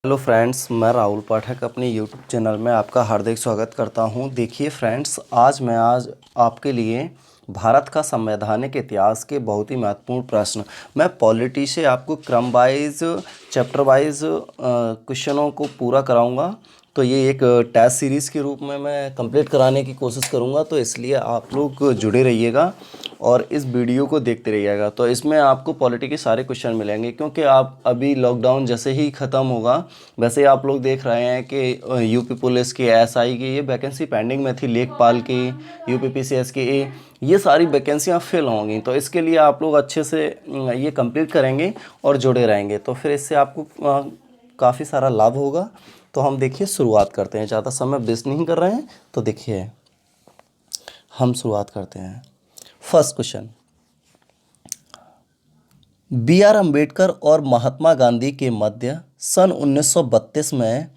Hello friends, मैं राहुल पाठक अपने YouTube channel में आपका हार्दिक स्वागत करता हूं। देखिए फ्रेंड्स, आज आपके लिए भारत का संवैधानिक इतिहास के बहुत ही महत्वपूर्ण प्रश्न मैं पॉलिटी से आपको क्रम वाइज चैप्टर वाइज क्वेश्चनों को पूरा कराऊंगा। तो ये एक टेस्ट सीरीज़ के रूप में मैं कंप्लीट कराने की कोशिश करूंगा, तो इसलिए आप लोग जुड़े रहिएगा और इस वीडियो को देखते रहिएगा। तो इसमें आपको पॉलिटी के सारे क्वेश्चन मिलेंगे, क्योंकि आप अभी लॉकडाउन जैसे ही ख़त्म होगा, वैसे ही आप लोग देख रहे हैं कि यूपी पुलिस की, एसआई की ये वैकेंसी पेंडिंग में थी, लेखपाल की, यूपी पीसीएस की, ये सारी वैकेंसियां फिल होंगी। तो इसके लिए आप लोग अच्छे से ये कंप्लीट करेंगे और जुड़े रहेंगे, तो फिर इससे आपको काफ़ी सारा लाभ होगा। तो हम देखिए शुरुआत करते हैं, ज़्यादा समय वेस्ट नहीं कर रहे हैं। तो देखिए हम शुरुआत करते हैं। First question, B R. अम्बेडकर और महात्मा गांधी के मध्य सन 1932 में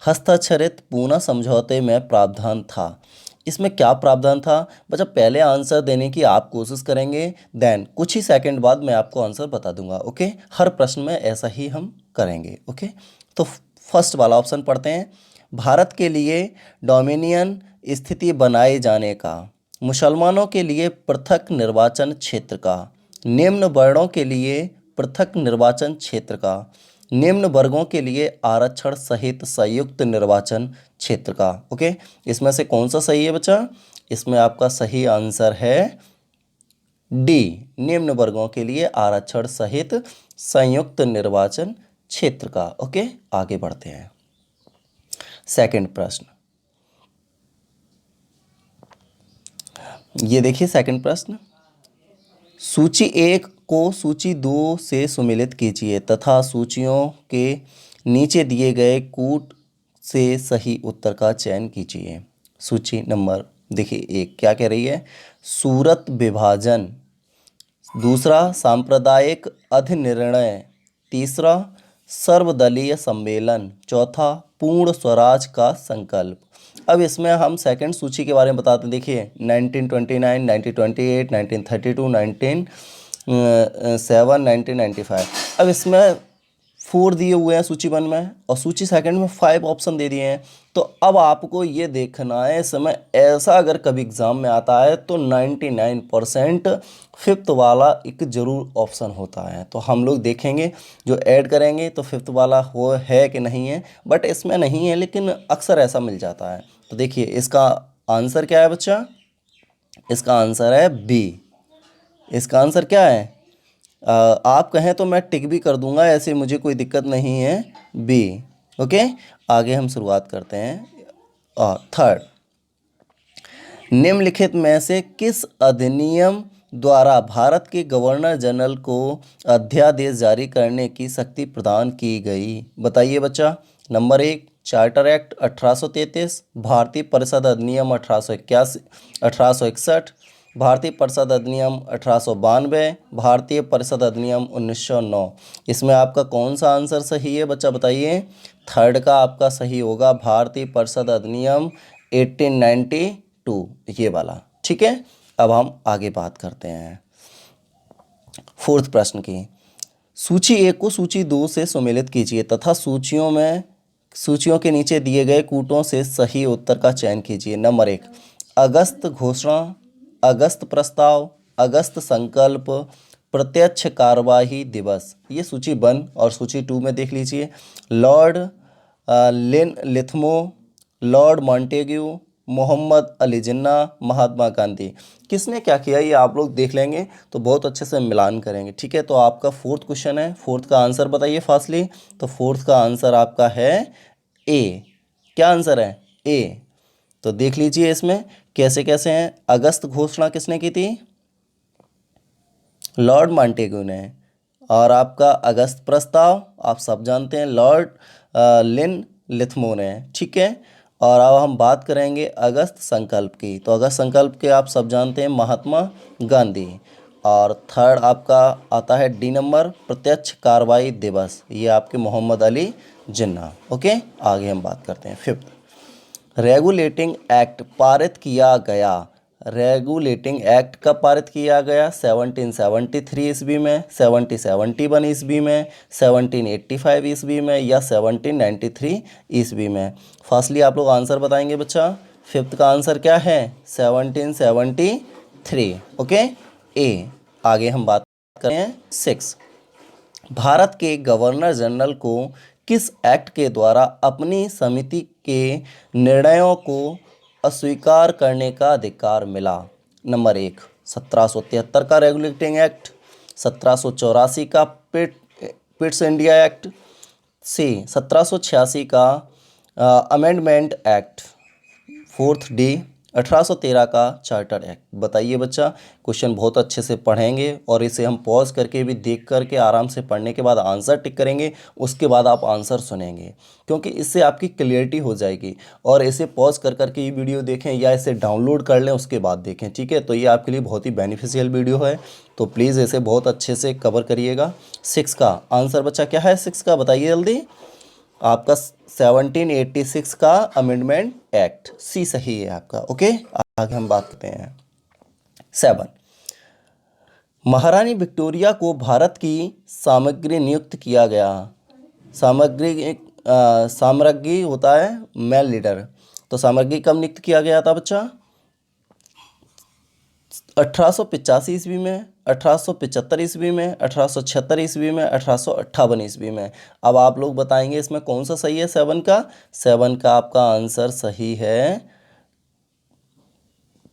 हस्ताक्षरित पूना समझौते में प्रावधान था। इसमें क्या प्रावधान था बच्चा? पहले आंसर देने की आप कोशिश करेंगे, देन कुछ ही सेकंड बाद मैं आपको आंसर बता दूंगा। ओके, हर प्रश्न में ऐसा ही हम करेंगे। ओके, तो फर्स्ट वाला ऑप्शन पढ़ते हैं। भारत के लिए डोमिनियन स्थिति बनाए जाने का, मुसलमानों के लिए पृथक निर्वाचन क्षेत्र का, निम्न वर्णों के लिए पृथक निर्वाचन क्षेत्र का, निम्न वर्गों के लिए आरक्षण सहित संयुक्त निर्वाचन क्षेत्र का। ओके, इसमें से कौन सा सही है बच्चा? इसमें आपका सही आंसर है डी, निम्न वर्गों के लिए आरक्षण सहित संयुक्त निर्वाचन क्षेत्र का। ओके, आगे बढ़ते हैं। सेकंड प्रश्न, ये देखिए सेकंड प्रश्न, सूची 1 को सूची 2 से सुमेलित कीजिए तथा सूचियों के नीचे दिए गए कूट से सही उत्तर का चयन कीजिए। सूची नंबर देखिए 1 क्या कह रही है? सूरत विभाजन, दूसरा सांप्रदायिक अधिनिर्णय, तीसरा सर्वदलीय सम्मेलन, चौथा पूर्ण स्वराज का संकल्प। अब इसमें हम सेकंड सूची के बारे में बताते हैं। देखिए 1929, 1928, 1932, 1907, 1995। अब इसमें 4 दिए हुए हैं सूची 1 में, और सूची सेकंड में 5 ऑप्शन दे दिए हैं। तो अब आपको ये देखना है, इस समय ऐसा अगर कभी एग्जाम में आता है तो 99% फिफ्थ वाला एक जरूर ऑप्शन होता है। तो हम लोग देखेंगे जो ऐड करेंगे तो फिफ्थ वाला हो है कि नहीं है, बट इसमें नहीं है, लेकिन अक्सर ऐसा मिल जाता है। तो देखिए इसका आंसर क्या है बच्चा? इसका आंसर है बी। इसका आंसर क्या है? आप कहें तो मैं टिक भी कर दूंगा, ऐसे मुझे कोई दिक्कत नहीं है, बी। ओके, आगे हम शुरुआत करते हैं। थर्ड, निम्नलिखित में से किस अधिनियम द्वारा भारत के गवर्नर जनरल को अध्यादेश जारी करने की शक्ति प्रदान की गई? बताइए बच्चा। नंबर 1 चार्टर एक्ट 1833, भारतीय परिषद अधिनियम 1861, भारतीय परिषद अधिनियम 1892, भारतीय परिषद अधिनियम 1909। इसमें आपका कौन सा आंसर सही है बच्चा? बताइए। थर्ड का आपका सही होगा, भारतीय परिषद अधिनियम 1892, ये वाला। ठीक है, अब हम आगे बात करते हैं फोर्थ प्रश्न की। सूची 1 को सूची 2 से सुमेलित कीजिए तथा सूचियों के नीचे दिए गए कूटों से सही उत्तर का चयन कीजिए। नंबर 1 अगस्त घोषणा, अगस्त प्रस्ताव, अगस्त संकल्प, प्रत्यक्ष कार्यवाही दिवस। ये सूची 1 और सूची 2 में देख लीजिए। लॉर्ड लिथमो, लॉर्ड मॉन्टेग्यू, मोहम्मद अली जिन्ना, महात्मा गांधी। किसने क्या किया ये आप लोग देख लेंगे तो बहुत अच्छे से मिलान करेंगे। ठीक है, तो आपका फोर्थ क्वेश्चन है, फोर्थ का आंसर बताइए फास्टली। तो फोर्थ का आंसर आपका है ए। क्या आंसर है? ए। तो देख लीजिए इसमें कैसे कैसे हैं। अगस्त घोषणा किसने की थी? लॉर्ड मॉन्टेग्यू ने। और आपका अगस्त प्रस्ताव आप सब जानते हैं, लॉर्ड लिथमो ने। ठीक है, और अब हम बात करेंगे अगस्त संकल्प की। तो अगस्त संकल्प के आप सब जानते हैं, महात्मा गांधी। और थर्ड आपका आता है डी नंबर, प्रत्यक्ष कार्रवाई दिवस, ये आपके मोहम्मद अली जिन्ना। ओके, आगे हम बात करते हैं फिफ्थ। रेगुलेटिंग एक्ट पारित किया गया रेगुलेटिंग एक्ट कब पारित किया गया? 1773 ईस्वी में, 1771 ईस्वी में, 1785 ईस्वी में या 1793 ईस्वी में? फास्टली आप लोग आंसर बताएंगे बच्चा। फिफ्थ का आंसर क्या है? 1773। ओके ए। आगे हम बात करते हैं 6। भारत के गवर्नर जनरल को किस एक्ट के द्वारा अपनी समिति के निर्णयों को अस्वीकार करने का अधिकार मिला? नंबर 1, 1773 का रेगुलेटिंग एक्ट, 1784 का पिट्स इंडिया एक्ट, सी 1786 का अमेंडमेंट एक्ट, फोर्थ डी 1813 का चार्टर एक्ट। बताइए बच्चा। क्वेश्चन बहुत अच्छे से पढ़ेंगे और इसे हम पॉज करके भी देख करके आराम से पढ़ने के बाद आंसर टिक करेंगे, उसके बाद आप आंसर सुनेंगे, क्योंकि इससे आपकी क्लियरिटी हो जाएगी। और इसे पॉज कर करके ये वीडियो देखें या इसे डाउनलोड कर लें उसके बाद देखें, ठीक है। तो ये आपके लिए बहुत ही बेनिफिशियल वीडियो है, तो प्लीज़ इसे बहुत अच्छे से कवर करिएगा। 6 का आंसर बच्चा क्या है? 6 का बताइए जल्दी। आपका 1786 का अमेंडमेंट एक्ट, सी सही है आपका। ओके, आगे हम बात करते हैं 7। महारानी विक्टोरिया को भारत की सामग्री नियुक्त किया गया। साम्राज्ञी होता है मेल लीडर, तो सामग्री कब नियुक्त किया गया था बच्चा? 1885 ईस्वी में, 1875 ईस्वी में, 1876 ईस्वी में, 1858 ईस्वी में। अब आप लोग बताएंगे इसमें कौन सा सही है? 7 का। 7 का आपका आंसर सही है,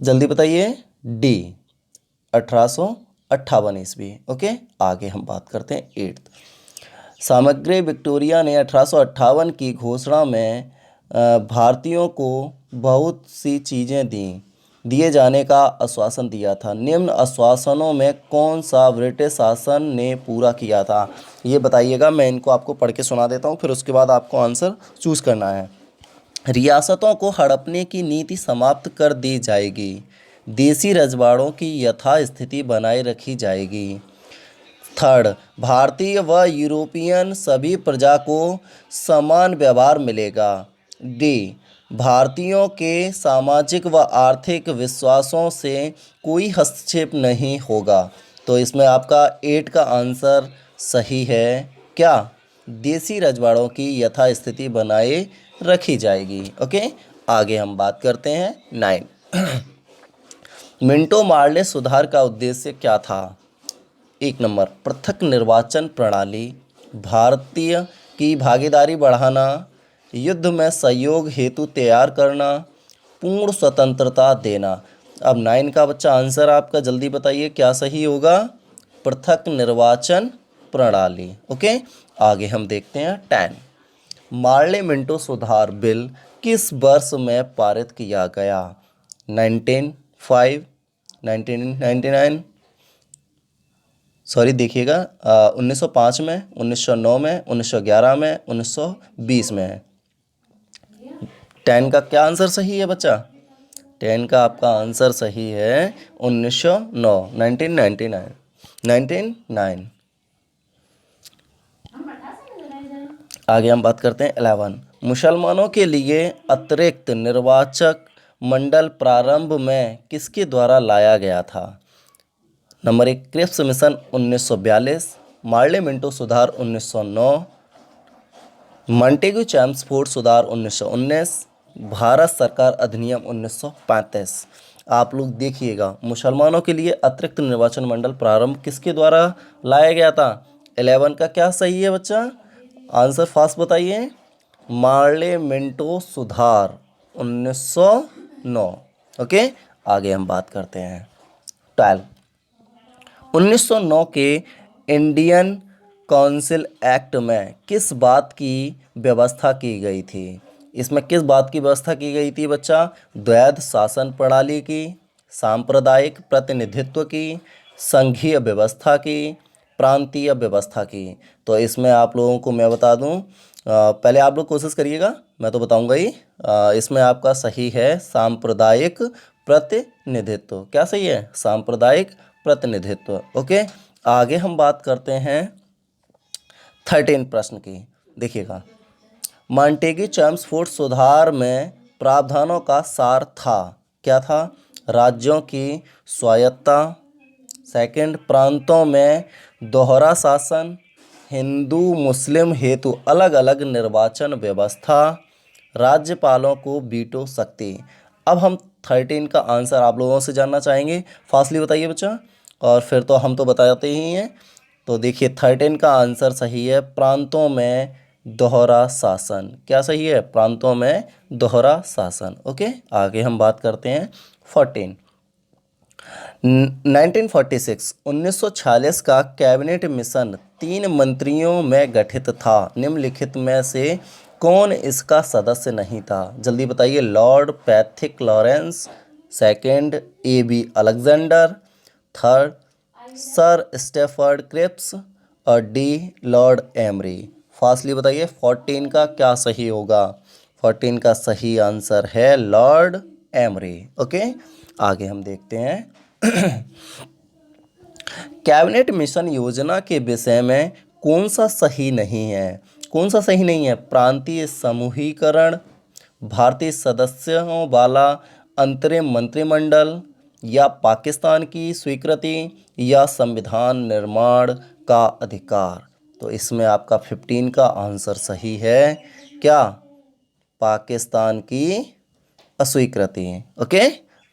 जल्दी बताइए, डी 1858 ईस्वी। ओके, आगे हम बात करते हैं 8। सामग्री विक्टोरिया ने 1858 की घोषणा में भारतीयों को बहुत सी चीज़ें दिए जाने का आश्वासन दिया था। निम्न आश्वासनों में कौन सा ब्रिटिश शासन ने पूरा किया था? ये बताइएगा। मैं इनको आपको पढ़ के सुना देता हूँ, फिर उसके बाद आपको आंसर चूज़ करना है। रियासतों को हड़पने की नीति समाप्त कर दी जाएगी। देसी रजवाड़ों की यथास्थिति बनाए रखी जाएगी। थर्ड, भारतीय व यूरोपियन सभी प्रजा को समान व्यवहार मिलेगा। डी, भारतीयों के सामाजिक व आर्थिक विश्वासों से कोई हस्तक्षेप नहीं होगा। तो इसमें आपका 8 का आंसर सही है। क्या? देसी रजवाड़ों की यथास्थिति बनाए रखी जाएगी। ओके, आगे हम बात करते हैं 9। मिंटो मार्ले सुधार का उद्देश्य क्या था? 1 नंबर, पृथक निर्वाचन प्रणाली, भारतीय की भागीदारी बढ़ाना, युद्ध में सहयोग हेतु तैयार करना, पूर्ण स्वतंत्रता देना। अब 9 का बच्चा आंसर आपका जल्दी बताइए क्या सही होगा? पृथक निर्वाचन प्रणाली। ओके, आगे हम देखते हैं 10। मार्ले मिंटो सुधार बिल किस वर्ष में पारित किया गया? 1905, 1999, सॉरी देखिएगा, 1905 में, 1909 में, 1911 में, 1920 में। 10 का क्या आंसर सही है बच्चा? 10 का आपका आंसर सही है 1909, 1999, 1999। आगे हम बात करते हैं 11। मुसलमानों के लिए अतिरिक्त निर्वाचक मंडल प्रारंभ में किसके द्वारा लाया गया था? Number 1, Cripps mission 1942, Morley Minto सुधार 1909, मॉन्टेग्यू चैम्सफोर्ड सुधार 1919, भारत सरकार अधिनियम 1935। आप लोग देखिएगा, मुसलमानों के लिए अतिरिक्त निर्वाचन मंडल प्रारंभ किसके द्वारा लाया गया था? 11 का क्या सही है बच्चा? आंसर फास्ट बताइए। मार्ले मिंटो सुधार 1909। ओके, आगे हम बात करते हैं 12। 1909 के इंडियन काउंसिल एक्ट में किस बात की व्यवस्था की गई थी? इसमें किस बात की व्यवस्था की गई थी बच्चा? द्वैध शासन प्रणाली की, सांप्रदायिक प्रतिनिधित्व की, संघीय व्यवस्था की, प्रांतीय व्यवस्था की। तो इसमें आप लोगों को मैं बता दूं, पहले आप लोग कोशिश करिएगा, मैं तो बताऊंगा ही। इसमें आपका सही है सांप्रदायिक प्रतिनिधित्व। क्या सही है? सांप्रदायिक प्रतिनिधित्व। ओके, आगे हम बात करते हैं 13 प्रश्न की। देखिएगा, मॉन्टेग्यू चैम्सफोर्ड सुधार में प्रावधानों का सार था, क्या था? राज्यों की स्वायत्तता। सेकंड, प्रांतों में दोहरा शासन। हिंदू मुस्लिम हेतु अलग अलग निर्वाचन व्यवस्था। राज्यपालों को वीटो शक्ति। अब हम 13 का आंसर आप लोगों से जानना चाहेंगे, फास्टली बताइए बच्चा, और फिर तो हम तो बताते ही हैं। तो देखिए 13 का आंसर सही है, प्रांतों में दोहरा शासन। क्या सही है? प्रांतों में दोहरा शासन। ओके, आगे हम बात करते हैं 14। 1946 का कैबिनेट मिशन 3 मंत्रियों में गठित था। निम्नलिखित में से कौन इसका सदस्य नहीं था? जल्दी बताइए। Lord Pethick Lawrence, second A.B. Alexander, third sir Stafford Cripps, और डी लॉर्ड एमरी। फास्टली बताइए 14 का क्या सही होगा? 14 का सही आंसर है लॉर्ड एमरी। ओके, आगे हम देखते हैं। कैबिनेट मिशन योजना के विषय में कौन सा सही नहीं है? कौन सा सही नहीं है? प्रांतीय समूहीकरण, भारतीय सदस्यों वाला अंतरिम मंत्रिमंडल, या पाकिस्तान की स्वीकृति, या संविधान निर्माण का अधिकार। तो इसमें आपका 15 का आंसर सही है। क्या? पाकिस्तान की अस्वीकृति। ओके,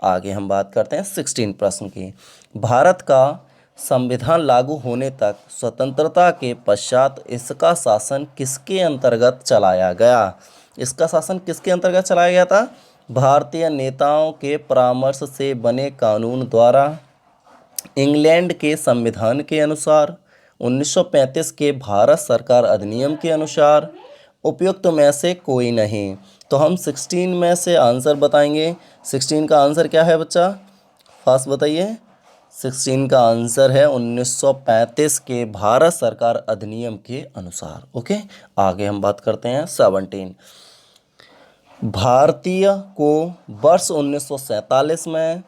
आगे हम बात करते हैं 16 प्रश्न की। भारत का संविधान लागू होने तक स्वतंत्रता के पश्चात इसका शासन किसके अंतर्गत चलाया गया? इसका शासन किसके अंतर्गत चलाया गया था? भारतीय नेताओं के परामर्श से बने कानून द्वारा, इंग्लैंड के संविधान के अनुसार, 1935 के भारत सरकार अधिनियम के अनुसार, उपयुक्त में से कोई नहीं। तो हम 16 में से आंसर बताएंगे। 16 का आंसर क्या है बच्चा? फास्ट बताइए। 16 का आंसर है 1935 के भारत सरकार अधिनियम के अनुसार। ओके, आगे हम बात करते हैं 17। भारतीय को वर्ष 1947 में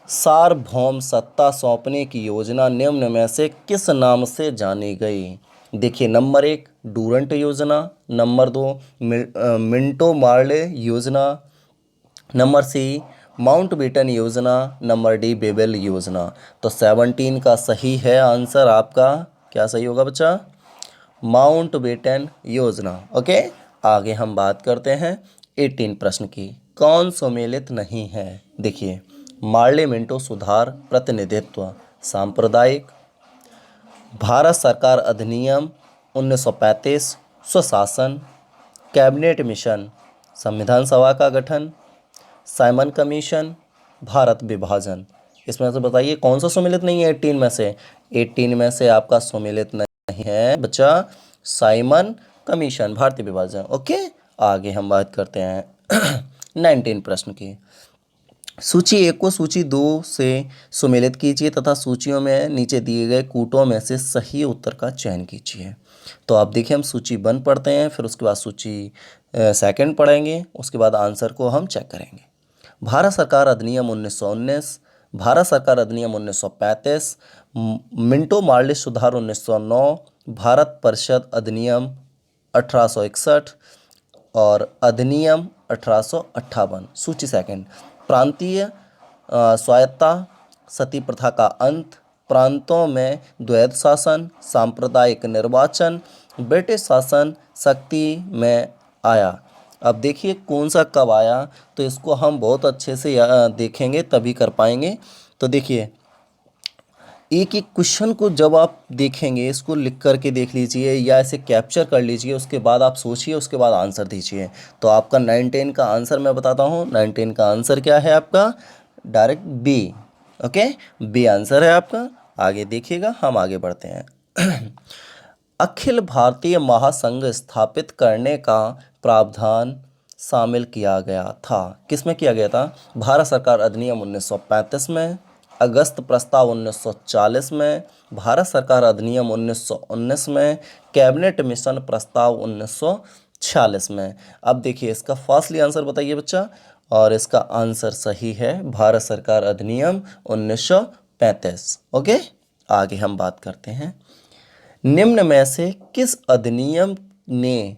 सार्वभौम सत्ता सौंपने की योजना निम्न में से किस नाम से जानी गई? देखिए, नंबर 1 डूरंट योजना, नंबर 2 मिंटो मार्ले योजना, नंबर सी माउंटबेटन योजना, नंबर डी बेबल योजना। तो 17 का सही है आंसर आपका। क्या सही होगा बच्चा? माउंटबेटन योजना। ओके, आगे हम बात करते हैं 18 प्रश्न की। कौन सम्मिलित नहीं है? देखिए, मार्ले मिंटो सुधार प्रतिनिधित्व सांप्रदायिक, भारत सरकार अधिनियम 1935 स्वशासन, कैबिनेट मिशन, संविधान सभा का गठन, साइमन कमीशन, भारत विभाजन। इसमें से बताइए कौन सा सम्मिलित नहीं है 18 में से? 18 में से आपका सम्मिलित नहीं है बच्चा साइमन कमीशन, भारतीय विभाजन। ओके, आगे हम बात करते हैं 19 प्रश्न की। सूची 1 को सूची 2 से सुमेलित कीजिए तथा सूचियों में नीचे दिए गए कूटों में से सही उत्तर का चयन कीजिए। तो आप देखिए, हम सूची 1 पढ़ते हैं, फिर उसके बाद सूची सेकंड पढ़ेंगे, उसके बाद आंसर को हम चेक करेंगे। भारत सरकार अधिनियम 1919, भारत सरकार अधिनियम 1935, मिंटो मार्ले सुधार 1909, भारत परिषद अधिनियम 1861 और अधिनियम 1858। सूची सेकंड, प्रांतीय स्वायत्तता, सती प्रथा का अंत, प्रांतों में द्वैध शासन, सांप्रदायिक निर्वाचन, ब्रिटिश शासन शक्ति में आया। अब देखिए कौन सा कब आया, तो इसको हम बहुत अच्छे से देखेंगे तभी कर पाएंगे। तो देखिए, एक एक क्वेश्चन को जब आप देखेंगे, इसको लिख करके देख लीजिए या इसे कैप्चर कर लीजिए, उसके बाद आप सोचिए, उसके बाद आंसर दीजिए। तो आपका 19 का आंसर मैं बताता हूँ। 19 का आंसर क्या है आपका? Direct B. Okay, B answer है आपका। आगे देखिएगा, हम आगे बढ़ते हैं। अखिल भारतीय महासंघ स्थापित करने का प्रावधान शामिल किया गया था। किसमें किया गया था? भारत सरकार अधिनियम 1935 में, अगस्त प्रस्ताव 1940 में, भारत सरकार अधिनियम 1919 में, कैबिनेट मिशन प्रस्ताव 1946 में। अब देखिए, इसका फास्टली आंसर बताइए बच्चा, और इसका आंसर सही है भारत सरकार अधिनियम 1935। ओके, आगे हम बात करते हैं। निम्न में से किस अधिनियम ने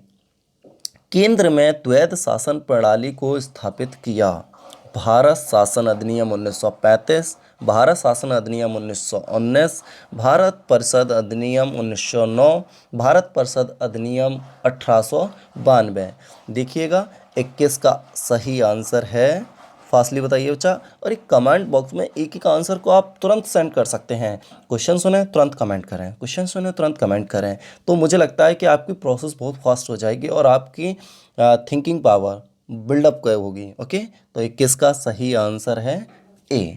केंद्र में द्वैध शासन प्रणाली को स्थापित किया? भारत शासन अधिनियम 1935, भारत शासन अधिनियम 1919, भारत परिषद अधिनियम 1909, भारत परिषद अधिनियम 1892। देखिएगा 21 का सही आंसर है। फास्टली बताइए बच्चा, और एक कमेंट बॉक्स में एक एक आंसर को आप तुरंत सेंड कर सकते हैं। क्वेश्चन सुने तुरंत कमेंट करें, क्वेश्चन सुने तुरंत कमेंट करें, तो मुझे लगता है कि आपकी प्रोसेस बहुत फास्ट हो जाएगी और आपकी थिंकिंग पावर बिल्डअप होगी। ओके, तो 21 का सही आंसर है ए।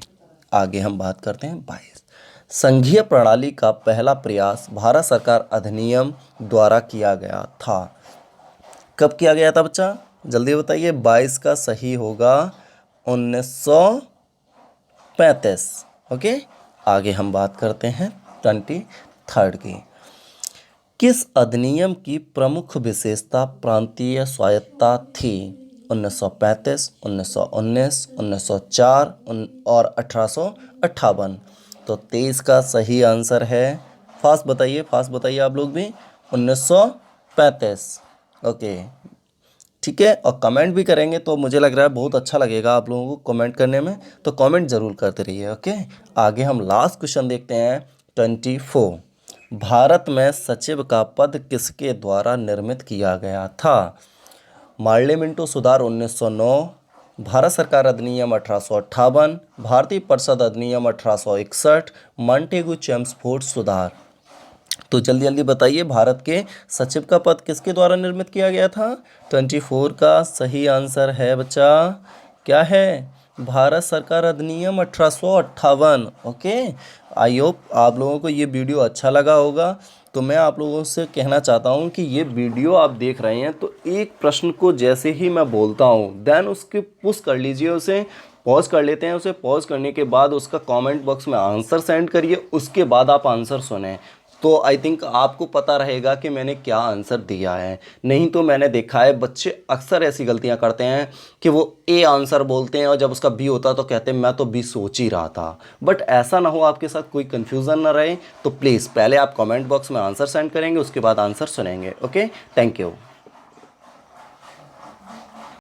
आगे हम बात करते हैं 22। संघीय प्रणाली का पहला प्रयास भारत सरकार अधिनियम द्वारा किया गया था। कब किया गया था बच्चा, जल्दी बताइए। 22 का सही होगा 1935। ओके, आगे हम बात करते हैं 23 की। किस अधिनियम की प्रमुख विशेषता प्रांतीय स्वायत्तता थी? 1935, 1919, 1904 और 1858। तो 23 का सही आंसर है, फास्ट बताइए आप लोग भी, 1935। ओके, ठीक है, और कमेंट भी करेंगे तो मुझे लग रहा है बहुत अच्छा लगेगा आप लोगों को कमेंट करने में, तो कमेंट ज़रूर करते रहिए। ओके, आगे हम लास्ट क्वेश्चन देखते हैं 24। भारत में सचिव का पद किसके द्वारा निर्मित किया गया था? मार्ले मिंटो सुधार 1909, भारत सरकार अधिनियम 1858, भारतीय परिषद अधिनियम 1861, मॉन्टेगू चेम्सफोर्ड सुधार। तो जल्दी जल्दी बताइए, भारत के सचिव का पद किसके द्वारा निर्मित किया गया था? 24 का सही आंसर है बच्चा, क्या है? भारत सरकार अधिनियम 1858। ओके, आई होप आप लोगों को ये वीडियो अच्छा लगा होगा। तो मैं आप लोगों से कहना चाहता हूँ कि ये वीडियो आप देख रहे हैं तो एक प्रश्न को जैसे ही मैं बोलता हूँ देन उसके पुश कर लीजिए, उसे पॉज कर लेते हैं, उसे पॉज करने के बाद उसका कमेंट बॉक्स में आंसर सेंड करिए, उसके बाद आप आंसर सुनें, तो आई थिंक आपको पता रहेगा कि मैंने क्या आंसर दिया है। नहीं तो मैंने देखा है बच्चे अक्सर ऐसी गलतियां करते हैं कि वो ए आंसर बोलते हैं और जब उसका बी होता है तो कहते हैं मैं तो बी सोच ही रहा था। बट ऐसा ना हो, आपके साथ कोई कन्फ्यूज़न ना रहे, तो प्लीज़ पहले आप कमेंट बॉक्स में आंसर सेंड करेंगे, उसके बाद आंसर सुनेंगे। Okay, thank you.